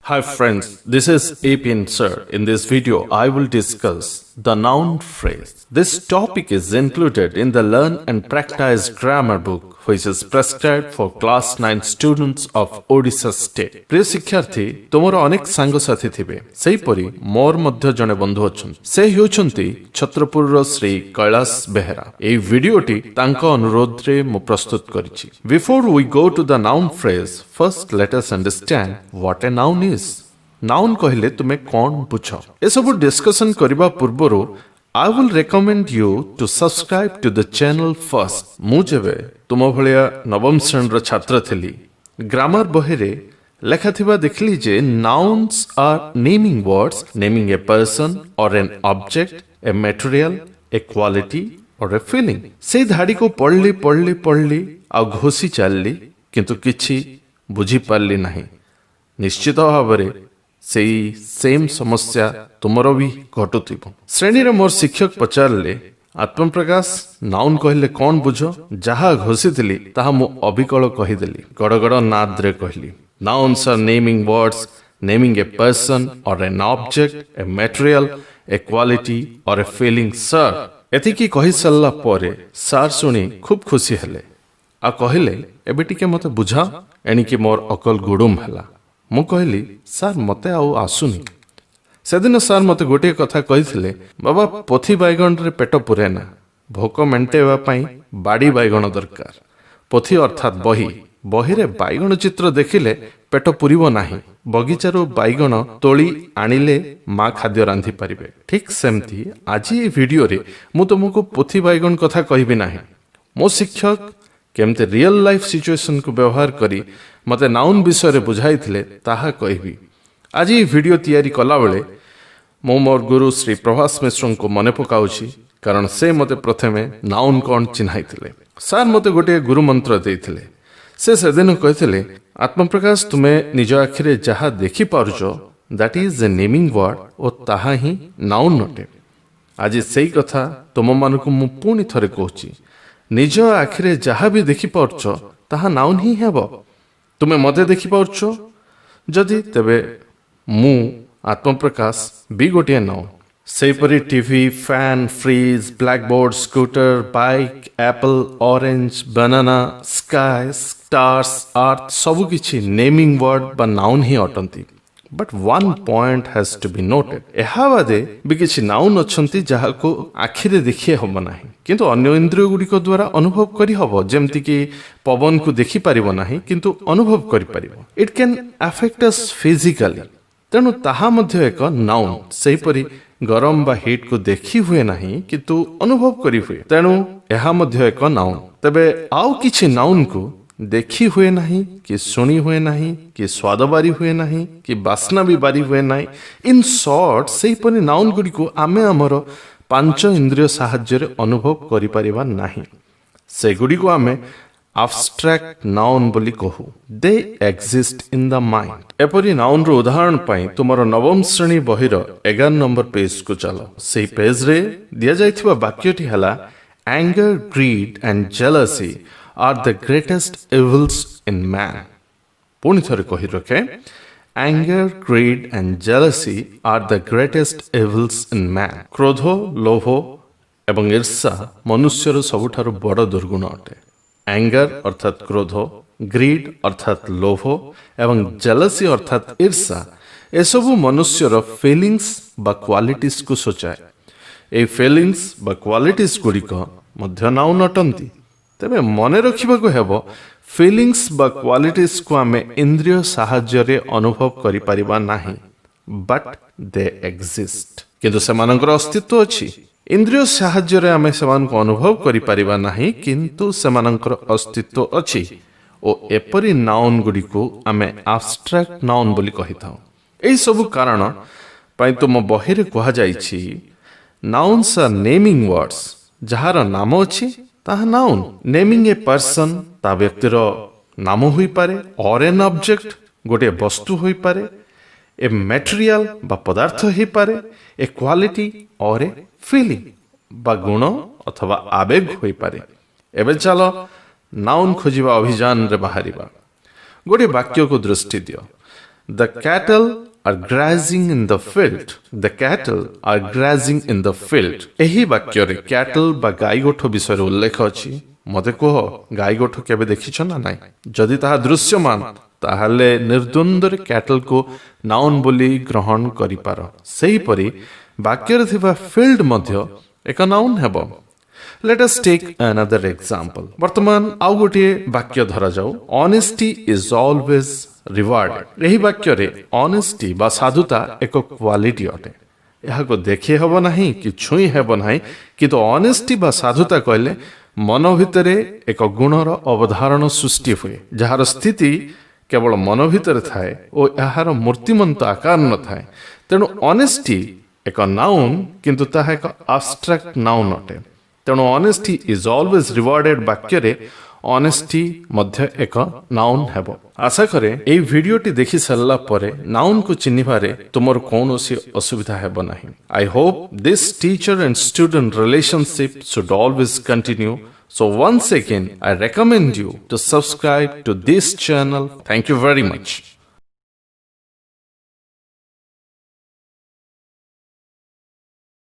Hi friends, this is APNSIR. In this video, I will discuss the noun phrase. This topic is included in the Learn and Practice Grammar book, which is prescribed for class 9 students of Odisha state. প্রিয় শিক্ষার্থী, তোমার অনেক সাଙ୍ଗসাথী থিবে। সেইপরি মোর মধ্য জনে বন্ধু অছন্তি। সে হেউছন্তি ছত্রপুরর শ্রী কৈলাস বেহেরা। এই ভিডিওটি তাঙ্ক অনুরোধরে মু প্রস্তুত করিছি। Before we go to the noun phrase, first let us understand what a noun is. Noun କହିଲେ ତୁମେ କ'ଣ ବୁଝ? ଏସବୁ ଡିସ୍କସନ୍ କରିବା ପୂର୍ବରୁ I will recommend you to subscribe to the channel first. ମୁଁ ଯେବେ ତୁମ ଭଳିଆ ନବମ ଶ୍ରେଣୀର ଛାତ୍ର ଥିଲି, ଗ୍ରାମାର ବହିରେ ଲେଖାଥିବା ଦେଖିଲି ଯେ nouns are naming words, naming a person or an object, a material, a quality or a feeling. ସେଇ ଧାଡ଼ିକୁ ପଢ଼ିଲି ଆଉ ଘୋଷି ଚାଲିଲି, କିନ୍ତୁ କିଛି ବୁଝିପାରିଲି ନାହିଁ। ନିଶ୍ଚିତ ଭାବରେ ସେଇ ସେମ୍ ସମସ୍ୟା ତୁମର ବି ଘଟୁଥିବ। ଶ୍ରେଣୀରେ ମୋର ଶିକ୍ଷକ ପଚାରିଲେ, ଆତ୍ମପ୍ରକାଶ ନାଉନ୍ କହିଲେ କ'ଣ ବୁଝ? ଯାହା ଘୋଷିଥିଲି ତାହା ମୁଁ ଅବିକଳ କହିଦେଲି। ଗଡ଼ଗଡ଼ ନାଦରେ କହିଲି, Nouns are naming words, naming a person or an object, a material, a quality or a feeling, sir. ଏତିକି କହିସାରିଲା ପରେ ସାର୍ ଶୁଣି ଖୁବ୍ ଖୁସି ହେଲେ ଆଉ କହିଲେ, ଏବେ ଟିକେ ମୋତେ ବୁଝାଅ। ଏଣିକି ମୋର ଅକଲ ଗୁଡୁମ୍ ହେଲା। ମୁଁ କହିଲି, ସାର୍ ମୋତେ ଆଉ ଆସୁନି। ସେଦିନ ସାର୍ ମୋତେ ଗୋଟିଏ କଥା କହିଥିଲେ, ବାବା ପୋଥି ବାଇଗଣରେ ପେଟ ପୁରେନା, ଭୋକ ମେଣ୍ଟେଇବା ପାଇଁ ବାଡ଼ି ବାଇଗଣ ଦରକାର। ପୋଥି ଅର୍ଥାତ୍ ବହି, ବହିରେ ବାଇଗଣ ଚିତ୍ର ଦେଖିଲେ ପେଟ ପୁରିବ ନାହିଁ। ବଗିଚାରୁ ବାଇଗଣ ତୋଳି ଆଣିଲେ ମା ଖାଦ୍ୟ ରାନ୍ଧି ପାରିବେ। ଠିକ୍ ସେମିତି ଆଜି ଏ ଭିଡ଼ିଓରେ ମୁଁ ତୁମକୁ ପୋଥି ବାଇଗଣ କଥା କହିବି ନାହିଁ। ମୋ ଶିକ୍ଷକ କେମିତି ରିଅଲ ଲାଇଫ୍ ସିଚୁଏସନକୁ ବ୍ୟବହାର କରି ମୋତେ ନାଉନ୍ ବିଷୟରେ ବୁଝାଇଥିଲେ ତାହା କହିବି। ଆଜି ଏହି ଭିଡ଼ିଓ ତିଆରି କଲାବେଳେ ମୁଁ ମୋର ଗୁରୁ ଶ୍ରୀ ପ୍ରଭାସ ମିଶ୍ରଙ୍କୁ ମନେ ପକାଉଛି, କାରଣ ସେ ମୋତେ ପ୍ରଥମେ ନାଉନ୍ କ'ଣ ଚିହ୍ନାଇଥିଲେ। ସାର୍ ମୋତେ ଗୋଟିଏ ଗୁରୁ ମନ୍ତ୍ର ଦେଇଥିଲେ। ସେ ସେଦିନ କହିଥିଲେ, ଆତ୍ମପ୍ରକାଶ ତୁମେ ନିଜ ଆଖିରେ ଯାହା ଦେଖିପାରୁଛ that is a naming word ଓ ତାହା ହିଁ ନାଉନ୍ ଅଟେ। ଆଜି ସେଇ କଥା ତୁମମାନଙ୍କୁ ମୁଁ ପୁଣି ଥରେ କହୁଛି, ନିଜ ଆଖିରେ ଯାହା ବି ଦେଖିପାରୁଛ ତାହା ନାଉନ୍ ହିଁ ହେବ। ତୁମେ ମୋତେ ଦେଖିପାରୁଛ ଯଦି, ତେବେ ମୁଁ ଆତ୍ମପ୍ରକାଶ ବି ଗୋଟିଏ ନାଉନ୍। ସେହିପରି TV, fan, fridge, blackboard, scooter, bike, apple, orange, banana, sky, stars, earth ସବୁକିଛି ନେମିଂ ୱାର୍ଡ ବା ନାଉନ୍ ହିଁ ଅଟନ୍ତି। But one point has to be noted. ଏହା ବାଦେ ବି କିଛି ନାଉନ୍ ଅଛନ୍ତି ଯାହାକୁ ଆଖିରେ ଦେଖି ହେବ ନାହିଁ, କିନ୍ତୁ ଅନ୍ୟ ଇନ୍ଦ୍ରିୟ ଗୁଡ଼ିକ ଦ୍ୱାରା ଅନୁଭବ କରିହେବ। ଯେମିତିକି ପବନକୁ ଦେଖିପାରିବ ନାହିଁ, କିନ୍ତୁ ଅନୁଭବ କରିପାରିବ। ଇଟ୍ କ୍ୟାନ୍ ଆଫେକ୍ଟ ଅସ୍ ଫିଜିକାଲି, ତେଣୁ ତାହା ମଧ୍ୟ ଏକ ନାଉନ୍। ସେହିପରି ଗରମ ବା ହିଟ୍କୁ ଦେଖି ହୁଏ ନାହିଁ, କିନ୍ତୁ ଅନୁଭବ କରି ହୁଏ, ତେଣୁ ଏହା ମଧ୍ୟ ଏକ ନାଉନ୍। ତେବେ ଆଉ କିଛି ନାଉନ୍କୁ ଦେଖି ହୁଏ ନାହିଁ, କି ଶୁଣି ହୁଏ ନାହିଁ, କି ସ୍ୱାଦ ବାରି ହୁଏ ନାହିଁ, କି ବାସ୍ନା ବି ବାରି ହୁଏ ନାହିଁ। ଇନ୍ ସର୍ଟ, ସେହିପରି ନାଉନ୍ ଗୁଡ଼ିକୁ ଆମେ ଆମର ପାଞ୍ଚ ଇନ୍ଦ୍ରିୟ ସାହାଯ୍ୟରେ ଅନୁଭବ କରିପାରିବା ନାହିଁ। ସେଗୁଡ଼ିକୁ ଆମେ ଆବଷ୍ଟ୍ରାକ୍ଟ ନାଉନ୍ ବୋଲି କହୁ। ଦେ ଏକ୍ଜିଷ୍ଟ ଇନ୍ ଦ ମାଇଣ୍ଡ। ଏପରି ନାଉନ୍ର ଉଦାହରଣ ପାଇଁ ତୁମର ନବମ ଶ୍ରେଣୀ ବହିର 11 ନମ୍ବର ପେଜକୁ ଚାଲ। ସେହି ପେଜରେ ଦିଆଯାଇଥିବା ବାକ୍ୟଟି ହେଲା, anger, greed and jealousy are the greatest evils in man. ପୁଣି ଥରେ କହି ରଖେ, anger, greed and jealousy are the greatest evils in man. କ୍ରୋଧ, ଲୋଭ ଏବଂ ଈର୍ଷା ମନୁଷ୍ୟର ସବୁଠାରୁ ବଡ଼ ଦୁର୍ଗୁଣ ଅଟେ। anger ଅର୍ଥାତ୍ କ୍ରୋଧ, greed ଅର୍ଥାତ୍ ଲୋଭ ଏବଂ jealousy ଅର୍ଥାତ୍ ଈର୍ଷା ଏସବୁ ମନୁଷ୍ୟର ଫିଲିଂସ୍ ବା କ୍ୱାଲିଟିସ୍କୁ ସୂଚାଏ। ଏହି ଫିଲିଂସ୍ ବା କ୍ୱାଲିଟିସ୍ ଗୁଡ଼ିକ ମଧ୍ୟ ନାଉନ୍ ଅଟନ୍ତି। ତେବେ ମନେ ରଖିବାକୁ ହେବ, ଫିଲିଂସ୍ ବା କ୍ୱାଲିଟିସ୍କୁ ଆମେ ଇନ୍ଦ୍ରିୟ ସାହାଯ୍ୟରେ ଅନୁଭବ କରିପାରିବା ନାହିଁ, ବଟ୍ ଦେ ଏକ୍ଜିଷ୍ଟ। କିନ୍ତୁ ସେମାନଙ୍କର ଅସ୍ତିତ୍ୱ ଅଛି। ଇନ୍ଦ୍ରିୟ ସାହାଯ୍ୟରେ ଆମେ ସେମାନଙ୍କୁ ଅନୁଭବ କରିପାରିବା ନାହିଁ, କିନ୍ତୁ ସେମାନଙ୍କର ଅସ୍ତିତ୍ୱ ଅଛି ଓ ଏପରି ନାଉନ୍ ଗୁଡ଼ିକୁ ଆମେ ଆବଷ୍ଟ୍ରାକ୍ଟ ନାଉନ୍ ବୋଲି କହିଥାଉ। ଏହିସବୁ କାରଣ ପାଇଁ ତୁମ ବହିରେ କୁହାଯାଇଛି, ନାଉନ୍ସ ଆର୍ ନେମିଂ ୱାର୍ଡସ୍। ଯାହାର ନାମ ଅଛି ତାହା ନାଉନ୍। ନେମିଂ ଏ ପର୍ସନ୍, ତା ବ୍ୟକ୍ତିର ନାମ ହୋଇପାରେ, ଅର୍ ଏନ୍ ଅବଜେକ୍ଟ, ଗୋଟିଏ ବସ୍ତୁ ହୋଇପାରେ, ଏ ମେଟେରିଆଲ ବା ପଦାର୍ଥ ହୋଇପାରେ, ଏ କ୍ୱାଲିଟି ଅର୍ ଏ ଫିଲିଂ ବା ଗୁଣ ଅଥବା ଆବେଗ ହୋଇପାରେ। ଏବେ ଚାଲ ନାଉନ୍ ଖୋଜିବା ଅଭିଯାନରେ ବାହାରିବା। ଗୋଟିଏ ବାକ୍ୟକୁ ଦୃଷ୍ଟି ଦିଅ। The cattle are grazing in the field. The cattle are grazing in the field. ଏହି ବାକ୍ୟରେ cattle ବା ଗାଈଗୋଠ ବିଷୟରେ ଉଲ୍ଲେଖ ଅଛି। ମତେ କୁହ ଗାଈଗୋଠ କେବେ ଦେଖିଛ ନା ନାହିଁ? ଯଦି ତାହା ଦୃଶ୍ୟମାନ ତାହେଲେ ନିର୍ଦ୍ୱନ୍ଦ୍ୱରେ cattle କୁ noun ବୋଲି ଗ୍ରହଣ କରିପାର। ସେହିପରି ବାକ୍ୟରେ ଥିବା field ମଧ୍ୟ ଏକ noun ହେବ। Let us take another example. ବର୍ତ୍ତମାନ ଆଉ ଗୋଟିଏ ବାକ୍ୟ ଧରାଯାଉ। Honesty is always rewarded. ଏହି ବାକ୍ୟରେ honesty ବା ସାଧୁତା ଏକ କ୍ୱାଲିଟି ଅଟେ। ଏହାକୁ ଦେଖି ହେବ ନାହିଁ କି ଛୁଇଁ ହେବ ନାହିଁ, କିନ୍ତୁ honesty ବା ସାଧୁତା କହିଲେ ମନ ଭିତରେ ଏକ ଗୁଣର ଅବଧାରଣ ସୃଷ୍ଟି ହୁଏ, ଯାହାର ସ୍ଥିତି କେବଳ ମନ ଭିତରେ ଥାଏ ଓ ଏହାର ମୂର୍ତ୍ତିମନ୍ତ ଆକାର ନଥାଏ। ତେଣୁ honesty ଏକ ନାଉନ୍, କିନ୍ତୁ ତାହା ଏକ abstract ନାଉନ୍ ଅଟେ। ତେଣୁ honesty is always rewarded ବାକ୍ୟରେ honesty ମଧ୍ୟ ଏକ ନାଉନ୍ ହେବ। ଆଶା କରେ ଏହି ଭିଡିଓଟି ଦେଖି ସାରିଲା ପରେ ନାଉନ୍କୁ ଚିହ୍ନିବାରେ ତୁମର କୌଣସି ଅସୁବିଧା ହେବ ନାହିଁ। I hope this teacher and student relationship should always continue. So once again, I recommend you to subscribe to this channel. Thank you very much.